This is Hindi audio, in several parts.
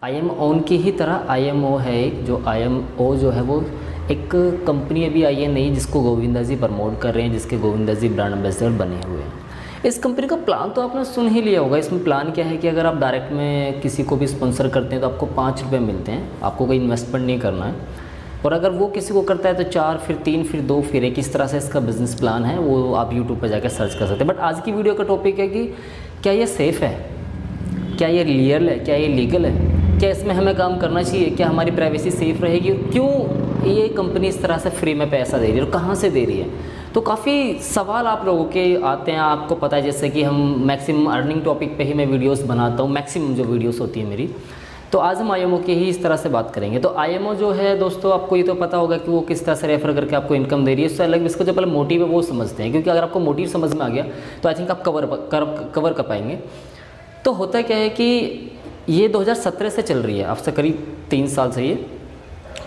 IMO की ही तरह IMO है एक, जो IMO जो है वो एक कंपनी अभी आई है नई, जिसको गोविंदा जी प्रमोट कर रहे हैं, जिसके गोविंदा जी ब्रांड एम्बेसडर बने हुए हैं। इस कंपनी का प्लान तो आपने सुन ही लिया होगा। इसमें प्लान क्या है कि अगर आप डायरेक्ट में किसी को भी स्पॉन्सर करते हैं तो आपको 5 रुपये मिलते हैं, आपको कोई इन्वेस्टमेंट नहीं करना है। और अगर वो किसी को करता है तो 4, फिर 3, फिर 2, फिर 1, इस तरह से इसका बिज़नेस प्लान है, वो आप यूट्यूब पर जाकर सर्च कर सकते हैं। बट आज की वीडियो का टॉपिक है कि क्या ये सेफ़ है, क्या ये रियल है, क्या ये लीगल है, क्या इसमें हमें काम करना चाहिए, क्या हमारी प्राइवेसी सेफ़ रहेगी, और क्यों ये कंपनी इस तरह से फ्री में पैसा दे रही है और कहाँ से दे रही है। तो काफ़ी सवाल आप लोगों के आते हैं। आपको पता है जैसे कि हम मैक्सिमम अर्निंग टॉपिक पे ही मैं वीडियोस बनाता हूँ, मैक्सिमम जो वीडियोस होती है मेरी। तो आज हम IMO की ही इस तरह से बात करेंगे। तो IMO जो है दोस्तों, आपको ये तो पता होगा कि वो किस तरह से रेफर करके आपको इनकम दे रही है। उससे अलग इसका जो पहले मोटिव है वो समझते हैं, क्योंकि अगर आपको मोटिव समझ में आ गया तो आई थिंक आप कवर कर पाएंगे। तो होता क्या है कि ये 2017 से चल रही है, अब से करीब 3 साल से ये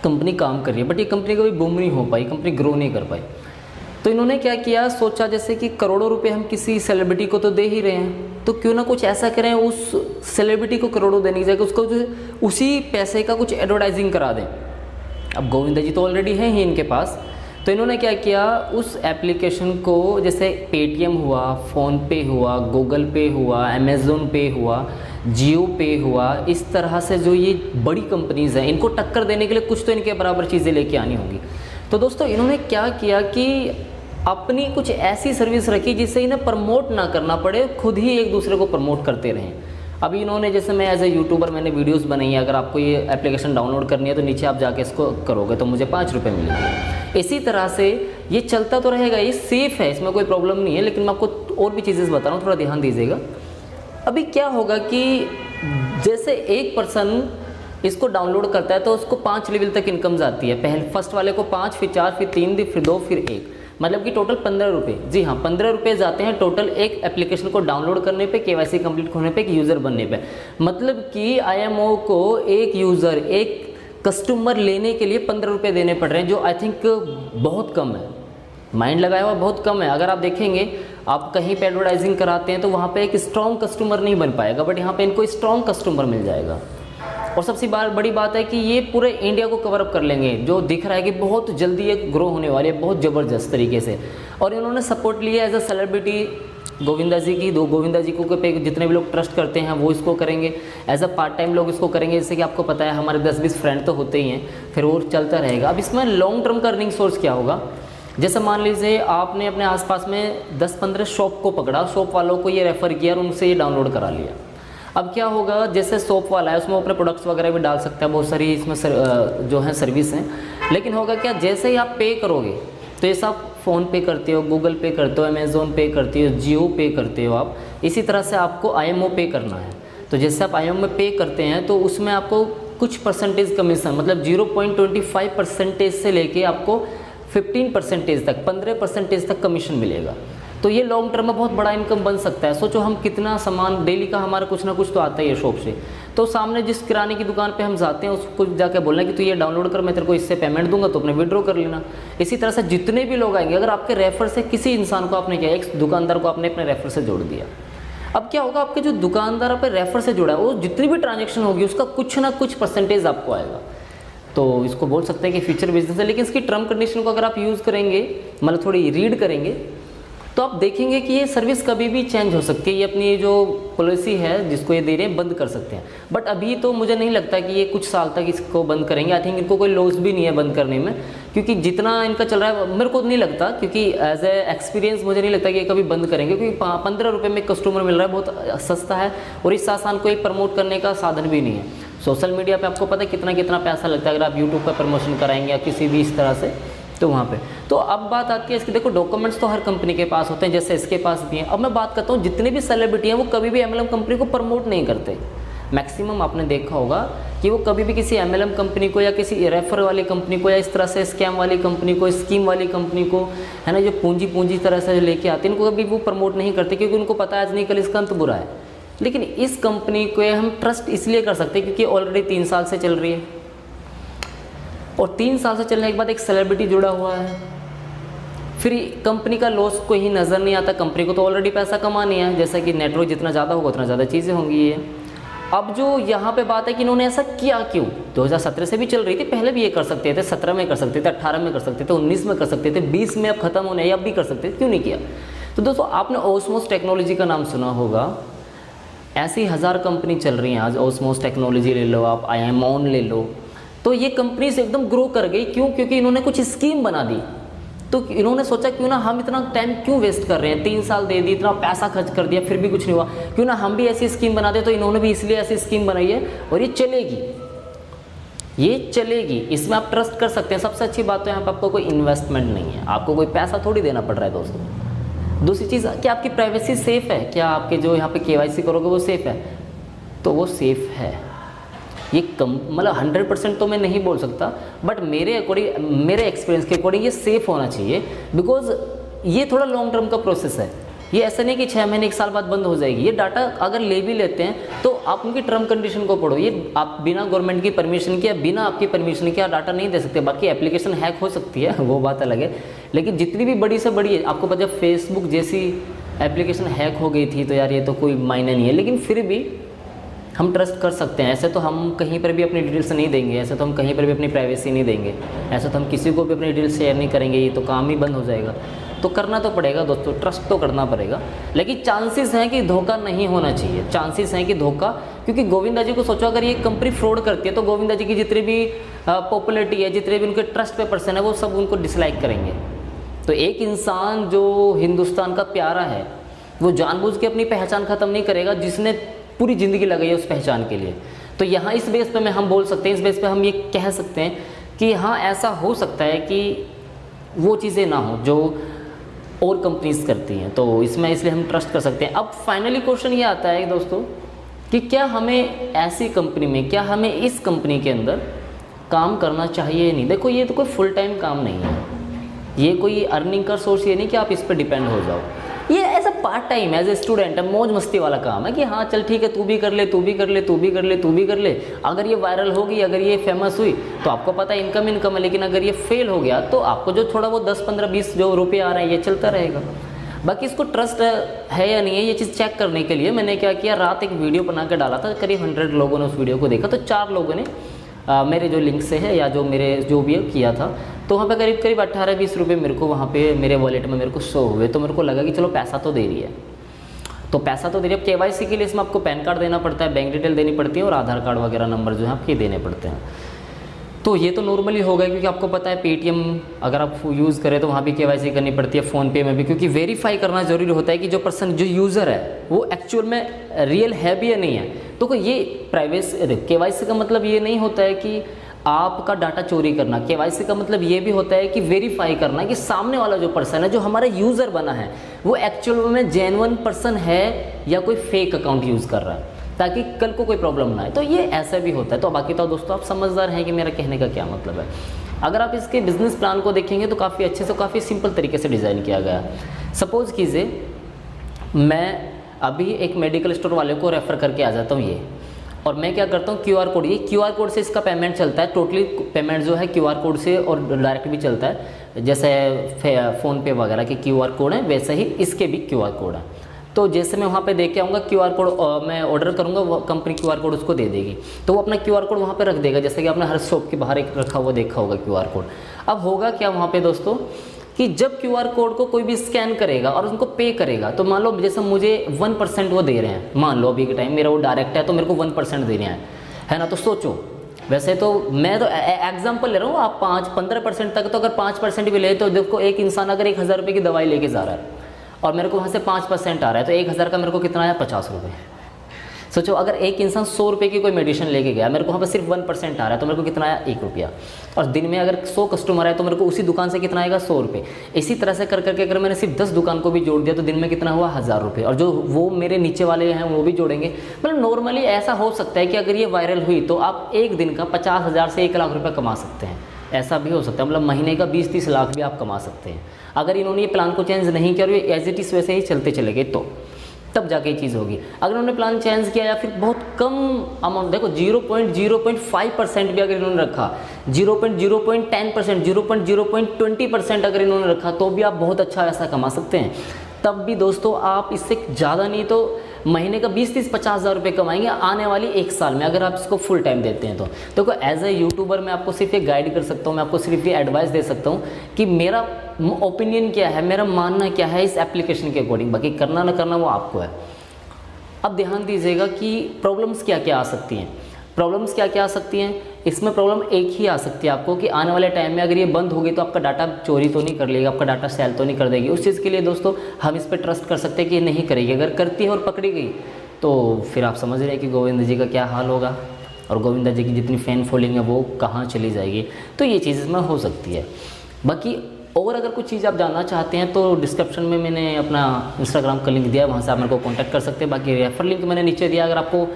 कंपनी काम कर रही है। बट ये कंपनी कभी बूम नहीं हो पाई, कंपनी ग्रो नहीं कर पाई। तो इन्होंने क्या किया, सोचा जैसे कि करोड़ों रुपए हम किसी सेलिब्रिटी को तो दे ही रहे हैं, तो क्यों ना कुछ ऐसा करें उस सेलिब्रिटी को करोड़ों देने की जगह उसको जो उसी पैसे का कुछ एडवर्टाइजिंग करा दें। अब गोविंदा जी तो ऑलरेडी हैं ही इनके पास, तो इन्होंने क्या किया, उस एप्लीकेशन को जैसे पेटीएम हुआ, फ़ोनपे हुआ, गूगल पे हुआ, अमेज़ोन पे हुआ, जियो पे हुआ, इस तरह से जो ये बड़ी कंपनीज़ हैं इनको टक्कर देने के लिए कुछ तो इनके बराबर चीज़ें लेके आनी होंगी। तो दोस्तों इन्होंने क्या किया कि अपनी कुछ ऐसी सर्विस रखी जिससे इन्हें प्रमोट ना करना पड़े, खुद ही एक दूसरे को प्रमोट करते रहें। अभी इन्होंने जैसे मैं एज ए यूट्यूबर मैंने वीडियोस बनाई है, अगर आपको ये एप्लीकेशन डाउनलोड करनी है तो नीचे आप जाके इसको करोगे तो मुझे 5 रुपये मिलेंगे। इसी तरह से ये चलता तो रहेगा, ये सेफ़ है, इसमें कोई प्रॉब्लम नहीं है। लेकिन मैं आपको और भी चीज़ें बता रहा हूँ, थोड़ा ध्यान दीजिएगा। अभी क्या होगा कि जैसे एक पर्सन इसको डाउनलोड करता है तो उसको 5 लेवल तक इनकम जाती है। पहले फर्स्ट वाले को 5, फिर 4, फिर 3, फिर 2, फिर 1, मतलब कि टोटल 15 रुपये। जी हाँ, 15 रुपये जाते हैं टोटल एक एप्लीकेशन को डाउनलोड करने पे, KYC कंप्लीट होने पे, एक यूज़र बनने पे। मतलब कि IMO को एक यूज़र, एक कस्टमर लेने के लिए 15 रुपये देने पड़ रहे हैं, जो आई थिंक बहुत कम है। माइंड लगाया हुआ बहुत कम है। अगर आप देखेंगे, आप कहीं पे एडवर्टाइजिंग कराते हैं तो वहाँ पे एक स्ट्रॉन्ग कस्टमर नहीं बन पाएगा, बट यहाँ पे इनको स्ट्रॉन्ग कस्टमर मिल जाएगा। और सबसे बड़ी बात है कि ये पूरे इंडिया को कवर अप कर लेंगे, जो दिख रहा है कि बहुत जल्दी ये ग्रो होने वाली है, बहुत ज़बरदस्त तरीके से। और इन्होंने सपोर्ट लिया एज अ सेलिब्रिटी गोविंदा जी की। गोविंदा जी को पे जितने भी लोग ट्रस्ट करते हैं वो इसको करेंगे, एज अ पार्ट टाइम लोग इसको करेंगे। जैसे कि आपको पता है हमारे 10-20 फ्रेंड तो होते ही हैं, फिर और चलता रहेगा। अब इसमें लॉन्ग टर्म का अर्निंग सोर्स क्या होगा, जैसे मान लीजिए आपने अपने आसपास में 10-15 शॉप को पकड़ा, शॉप वालों को ये रेफ़र किया और उनसे ये डाउनलोड करा लिया। अब क्या होगा, जैसे शॉप वाला है उसमें वो अपने प्रोडक्ट्स वगैरह भी डाल सकता है, बहुत सारी इसमें जो है सर्विस हैं। लेकिन होगा क्या, जैसे ही आप पे करोगे तो जैसे आप फ़ोन पे करते हो, गूगल पे करते हो, अमेज़ोन पे करते हो, जियो पे करते हो आप, इसी तरह से आपको IMO पे करना है। तो जैसे आप IMO में पे करते हैं तो उसमें आपको कुछ परसेंटेज कमीशन, मतलब 0.25% से लेके आपको 15% तक, 15% तक कमीशन मिलेगा। तो ये लॉन्ग टर्म में बहुत बड़ा इनकम बन सकता है। सोचो हम कितना सामान डेली का हमारा कुछ ना कुछ तो आता ही है शॉप से। तो सामने जिस किराने की दुकान पे हम जाते हैं उसको जाकर बोलना कि तू ये डाउनलोड कर, मैं तेरे को इससे पेमेंट दूंगा, तो अपने विड्रॉ कर लेना। इसी तरह से जितने भी लोग आएंगे, अगर आपके रेफर से किसी इंसान को आपने किया, एक दुकानदार को आपने अपने रेफर से जोड़ दिया, अब क्या होगा, आपके जो दुकानदार आपके रेफर से जुड़ा है वो जितनी भी ट्रांजेक्शन होगी उसका कुछ ना कुछ परसेंटेज आपको आएगा। तो इसको बोल सकते हैं कि फ्यूचर बिजनेस है। लेकिन इसकी टर्म कंडीशन को अगर आप यूज़ करेंगे, मतलब थोड़ी रीड करेंगे, तो आप देखेंगे कि ये सर्विस कभी भी चेंज हो सकती है। ये अपनी जो पॉलिसी है जिसको ये दे रहे हैं बंद कर सकते हैं। बट अभी तो मुझे नहीं लगता कि ये कुछ साल तक इसको बंद करेंगे। आई थिंक इनको कोई लॉस भी नहीं है बंद करने में, क्योंकि जितना इनका चल रहा है मेरे को नहीं लगता, क्योंकि एज ए एक्सपीरियंस मुझे नहीं लगता कि ये कभी बंद करेंगे, क्योंकि 15 रुपये में कस्टमर मिल रहा है, बहुत सस्ता है। और इस आसान को एक प्रमोट करने का साधन भी नहीं है। सोशल मीडिया पर आपको पता है कितना कितना पैसा लगता है अगर आप यूट्यूब पर प्रमोशन कराएंगे या किसी भी इस तरह से, तो वहाँ पे। तो अब बात आती है इसकी, देखो डॉक्यूमेंट्स तो हर कंपनी के पास होते हैं, जैसे इसके पास भी हैं। अब मैं बात करता हूँ, जितने भी सेलिब्रिटी हैं वो कभी भी MLM कंपनी को प्रमोट नहीं करते। मैक्सिमम आपने देखा होगा कि वो कभी भी किसी MLM कंपनी को या किसी रेफर वाली कंपनी को या इस तरह से स्कैम वाली कंपनी को, स्कीम वाली कंपनी को, है ना, जो पूंजी तरह से लेके आते हैं, इनको कभी वो प्रमोट नहीं करते, क्योंकि उनको पता है आज नहीं कल इसका अंत बुरा है। लेकिन इस कंपनी को हम ट्रस्ट इसलिए कर सकते हैं क्योंकि ऑलरेडी 3 साल से चल रही है, और 3 साल से चलने के बाद एक सेलिब्रिटी जुड़ा हुआ है। फिर कंपनी का लॉस कोई ही नज़र नहीं आता, कंपनी को तो ऑलरेडी पैसा कमानी है। जैसा कि नेटवर्क जितना ज़्यादा होगा उतना ज़्यादा चीज़ें होंगी ये। अब जो यहाँ पे बात है कि इन्होंने ऐसा किया क्यों, 2017 से भी चल रही थी, पहले भी ये कर सकते थे, 17 में कर सकते थे, 18 में कर सकते थे, 19 में कर सकते थे, 20 में अब खत्म होने, अब भी कर सकते थे, क्यों नहीं किया। तो दोस्तों आपने ओस्मोस टेक्नोलॉजी का नाम सुना होगा, ऐसी 1000 कंपनी चल रही हैं आज। ओस्मोस टेक्नोलॉजी ले लो आप, आयामोन ले लो, तो ये कंपनीज एकदम ग्रो कर गई। क्यों? क्योंकि इन्होंने कुछ स्कीम बना दी। तो इन्होंने सोचा क्यों ना हम इतना टाइम क्यों वेस्ट कर रहे हैं, 3 साल दे दी, इतना पैसा खर्च कर दिया, फिर भी कुछ नहीं हुआ, क्यों ना हम भी ऐसी स्कीम बना दे। तो इन्होंने भी इसलिए ऐसी स्कीम बनाई है और ये चलेगी, ये चलेगी, इसमें आप ट्रस्ट कर सकते हैं। सबसे अच्छी बात तो यहाँ पर आपको कोई इन्वेस्टमेंट नहीं है, आपको कोई पैसा थोड़ी देना पड़ रहा है दोस्तों। दूसरी चीज़, क्या आपकी प्राइवेसी सेफ़ है, क्या आपके जो यहाँ पे KYC करोगे वो सेफ़ है, तो वो सेफ़ है। ये कम मतलब 100% तो मैं नहीं बोल सकता, बट मेरे अकॉर्डिंग, मेरे एक्सपीरियंस के अकॉर्डिंग ये सेफ़ होना चाहिए, बिकॉज ये थोड़ा लॉन्ग टर्म का प्रोसेस है। ये ऐसा नहीं कि 6 महीने 1 साल बाद बंद हो जाएगी। ये डाटा अगर ले भी लेते हैं तो आप उनकी टर्म कंडीशन को पढ़ो। ये आप बिना गवर्नमेंट की परमिशन के या बिना आपकी परमिशन के डाटा नहीं दे सकते। बाकी एप्लीकेशन हैक हो सकती है, वो बात अलग है, लेकिन जितनी भी बड़ी से बड़ी है, आपको पता है फेसबुक जैसी एप्लीकेशन हैक हो गई थी तो यार ये तो कोई मायने नहीं है, लेकिन फिर भी हम ट्रस्ट कर सकते हैं। ऐसे तो हम कहीं पर भी अपनी डिटेल्स नहीं देंगे, ऐसे तो हम कहीं पर भी अपनी प्राइवेसी नहीं देंगे, ऐसे तो हम किसी को भी अपनी डिटेल्स शेयर नहीं करेंगे, ये तो काम ही बंद हो जाएगा। तो करना तो पड़ेगा दोस्तों, ट्रस्ट तो करना पड़ेगा, लेकिन चांसेस हैं कि धोखा नहीं होना चाहिए, चांसेस हैं कि धोखा, क्योंकि गोविंदा जी को सोचो, अगर ये कंपनी फ्रॉड करती है तो गोविंदा जी की जितनी भी पॉपुलरिटी है, जितने भी उनके ट्रस्ट पे पर्सन है, वो सब उनको डिसलाइक करेंगे। तो एक इंसान जो हिंदुस्तान का प्यारा है, वो जानबूझ के अपनी पहचान ख़त्म नहीं करेगा, जिसने पूरी ज़िंदगी लगाई है उस पहचान के लिए। तो यहाँ इस बेस पे हम बोल सकते हैं, इस बेस पे हम ये कह सकते हैं कि हाँ, ऐसा हो सकता है कि वो चीज़ें ना हो जो और कंपनीज करती हैं, तो इसमें इसलिए हम ट्रस्ट कर सकते हैं। अब फाइनली क्वेश्चन ये आता है दोस्तों कि क्या हमें ऐसी कंपनी में, क्या हमें इस कंपनी के अंदर काम करना चाहिए या नहीं। देखो, ये तो कोई फुल टाइम काम नहीं है, ये कोई अर्निंग का सोर्स ये नहीं कि आप इस पर डिपेंड हो जाओ। ये ऐसा part time as a student है, मौज मस्ती वाला काम है कि हाँ चल ठीक है, तू भी कर ले, तू भी कर ले, तू भी कर ले, तू भी कर ले। अगर ये वायरल होगी, अगर ये फेमस हुई तो आपको पता है इनकम है, लेकिन अगर ये फेल हो गया तो आपको जो थोड़ा वो 10, 15, 20 जो रुपये आ रहे हैं ये चलता रहेगा। बाकी इसको ट्रस्ट है या नहीं है, ये चीज़ चेक करने के लिए मैंने क्या किया, रात एक वीडियो बना के डाला था, करीब 100 लोगों ने उस वीडियो को देखा। तो 4 लोगों ने मेरे जो लिंक से है या जो मेरे जो भी किया था, तो वहाँ पे करीब 18-20 रुपये मेरे को वहाँ पे मेरे वॉलेट में मेरे को शो हुए। तो मेरे को लगा कि चलो पैसा तो दे रही है, तो पैसा तो दे रही है। अब KYC के लिए इसमें आपको पैन कार्ड देना पड़ता है, बैंक डिटेल देनी पड़ती है और आधार कार्ड वगैरह नंबर जो है आपके देने पड़ते हैं। तो ये तो नॉर्मली हो गया, क्योंकि आपको पता है पेटीएम अगर आप यूज़ करें तो वहाँ भी KYC करनी पड़ती है, फ़ोनपे में भी, क्योंकि वेरीफाई करना ज़रूरी होता है कि जो पर्सन, जो यूज़र है वो एक्चुअल में रियल है भी या नहीं है। तो ये प्राइवेसी, KYC का मतलब ये नहीं होता है कि आपका डाटा चोरी करना। KYC का मतलब ये भी होता है कि वेरीफाई करना कि सामने वाला जो पर्सन है, जो हमारा यूज़र बना है, वो एक्चुअल में जेन्युइन पर्सन है या कोई फेक अकाउंट यूज़ कर रहा है, ताकि कल को कोई प्रॉब्लम ना आए। तो ये ऐसा भी होता है। तो बाकी तो दोस्तों आप समझदार हैं कि मेरा कहने का क्या मतलब है। अगर आप इसके बिजनेस प्लान को देखेंगे तो काफ़ी अच्छे से, काफ़ी सिंपल तरीके से डिज़ाइन किया गया है। सपोज़ कीजिए मैं अभी एक मेडिकल स्टोर वाले को रेफ़र करके आ जाता हूँ ये, और मैं क्या करता हूँ, QR कोड, ये QR कोड से इसका पेमेंट चलता है। टोटली पेमेंट जो है QR कोड से और डायरेक्ट भी चलता है, जैसे फ़ोनपे वगैरह के QR कोड है, वैसे ही इसके भी QR कोड है। तो जैसे मैं वहाँ पे दे के आऊँगा QR कोड, मैं ऑर्डर करूँगा, वो कंपनी QR कोड उसको दे देगी, तो वो अपना QR कोड वहाँ पे रख देगा, जैसे कि आपने हर शॉप के बाहर एक रखा हुआ देखा होगा QR कोड। अब होगा क्या वहाँ पे दोस्तों कि जब QR कोड को कोई भी स्कैन करेगा और उनको पे करेगा, तो मान लो जैसे मुझे 1% वो दे रहे हैं, मान लो अभी के टाइम मेरा वो डायरेक्ट है तो मेरे को 1% दे रहे हैं, है ना। तो सोचो, वैसे तो मैं तो एग्जांपल ले रहा हूँ, आप 5-15% तक, तो अगर 5% भी ले तो देखो, एक इंसान अगर 1000 रुपये की दवाई लेके जा रहा है और मेरे को वहाँ से 5% आ रहा है, तो 1000 का मेरे को कितना आया, 50 रुपये। सोचो अगर एक इंसान 100 रुपये की कोई मेडिसिन लेके गया, मेरे को वहाँ पर सिर्फ 1% आ रहा है, तो मेरे को कितना आया, 1 रुपया। और दिन में अगर 100 कस्टमर आए तो मेरे को उसी दुकान से कितना आएगा, 100 रुपये। इसी तरह से कर करके अगर मैंने सिर्फ 10 दुकान को भी जोड़ दिया तो दिन में कितना हुआ, 1000 रुपये। और जो वो मेरे नीचे वाले हैं वो भी जोड़ेंगे। मतलब नॉर्मली ऐसा हो सकता है कि अगर ये वायरल हुई तो आप एक दिन का 50,000 से 1 लाख रुपये कमा सकते हैं। ऐसा भी हो सकता है, मतलब महीने का 20-30 लाख भी आप कमा सकते हैं अगर इन्होंने ये प्लान को चेंज नहीं किया और ये एज इट इज़ वैसे ही चलते चले गए, तो तब जाके ये चीज़ होगी। अगर उन्होंने प्लान चेंज किया या फिर बहुत कम अमाउंट, देखो 0.05% भी अगर इन्होंने रखा, 0.010%, 0.020% अगर इन्होंने रखा, तो भी आप बहुत अच्छा ऐसा कमा सकते हैं। तब भी दोस्तों आप इससे ज़्यादा नहीं तो महीने का 20-30-50 हज़ार रुपये कमाएंगे आने वाली 1 साल में, अगर आप इसको फुल टाइम देते हैं तो। देखो एज ए यूट्यूबर मैं आपको सिर्फ ये गाइड कर सकता हूँ, मैं आपको सिर्फ ये एडवाइस दे सकता हूँ कि मेरा ओपिनियन क्या है, मेरा मानना क्या है इस एप्लीकेशन के अकॉर्डिंग, बाकी करना ना करना वो आपको है। अब ध्यान दीजिएगा कि प्रॉब्लम्स क्या क्या आ सकती हैं। प्रॉब्लम्स क्या क्या आ सकती हैं, इसमें प्रॉब्लम एक ही आ सकती है आपको कि आने वाले टाइम में अगर ये बंद होगी तो आपका डाटा चोरी तो नहीं कर लेगी, आपका डाटा सेल तो नहीं कर देगी। उस चीज़ के लिए दोस्तों हम इस पर ट्रस्ट कर सकते हैं कि ये नहीं करेगी। अगर करती है और पकड़ी गई तो फिर आप समझ रहे हैं कि गोविंद जी का क्या हाल होगा और गोविंदा जी की जितनी फ़ैन फॉलोइंग है वो कहाँ चली जाएगी। तो ये चीज़ इसमें हो सकती है। बाकी और अगर कुछ चीज़ आप जानना चाहते हैं तो डिस्क्रिप्शन में मैंने अपना इंस्टाग्राम का लिंक दिया है, वहाँ से आप मेरे को कॉन्टैक्ट कर सकते हैं। बाकी रेफर लिंक मैंने नीचे दिया, अगर आपको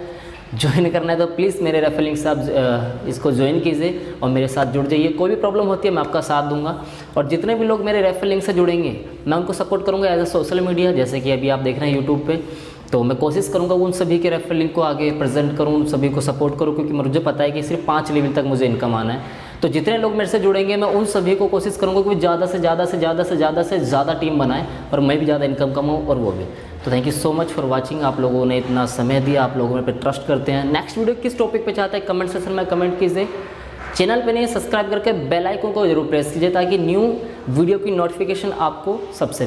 ज्वाइन करना है तो प्लीज़ मेरे रेफर लिंक से आप इसको ज्वाइन कीजिए और मेरे साथ जुड़ जाइए। कोई भी प्रॉब्लम होती है मैं आपका साथ दूंगा, और जितने भी लोग मेरे रेफर लिंक से जुड़ेंगे मैं उनको सपोर्ट करूंगा एज ए सोशल मीडिया, जैसे कि अभी आप देख रहे हैं यूट्यूब पे। तो मैं कोशिश करूंगा उन सभी के रेफर लिंक को आगे प्रेजेंट करूं, उन सभी को सपोर्ट करूं, क्योंकि मुझे पता है कि सिर्फ 5 लेवल तक मुझे इनकम आना है। तो जितने लोग मेरे से जुड़ेंगे मैं उन सभी को कोशिश करूंगा कि ज़्यादा से ज़्यादा टीम बनाएं और मैं भी ज़्यादा इनकम कमाऊँ और वो भी। तो thank you so much for watching. आप लोगों ने इतना समय दिया, आप लोगों मेरे पे ट्रस्ट करते हैं। नेक्स्ट वीडियो किस टॉपिक पे चाहते हैं कमेंट सेक्शन में कमेंट कीजिए। चैनल पे नहीं सब्सक्राइब करके बेल आइकन को जरूर प्रेस कीजिए ताकि न्यू वीडियो की नोटिफिकेशन आपको सबसे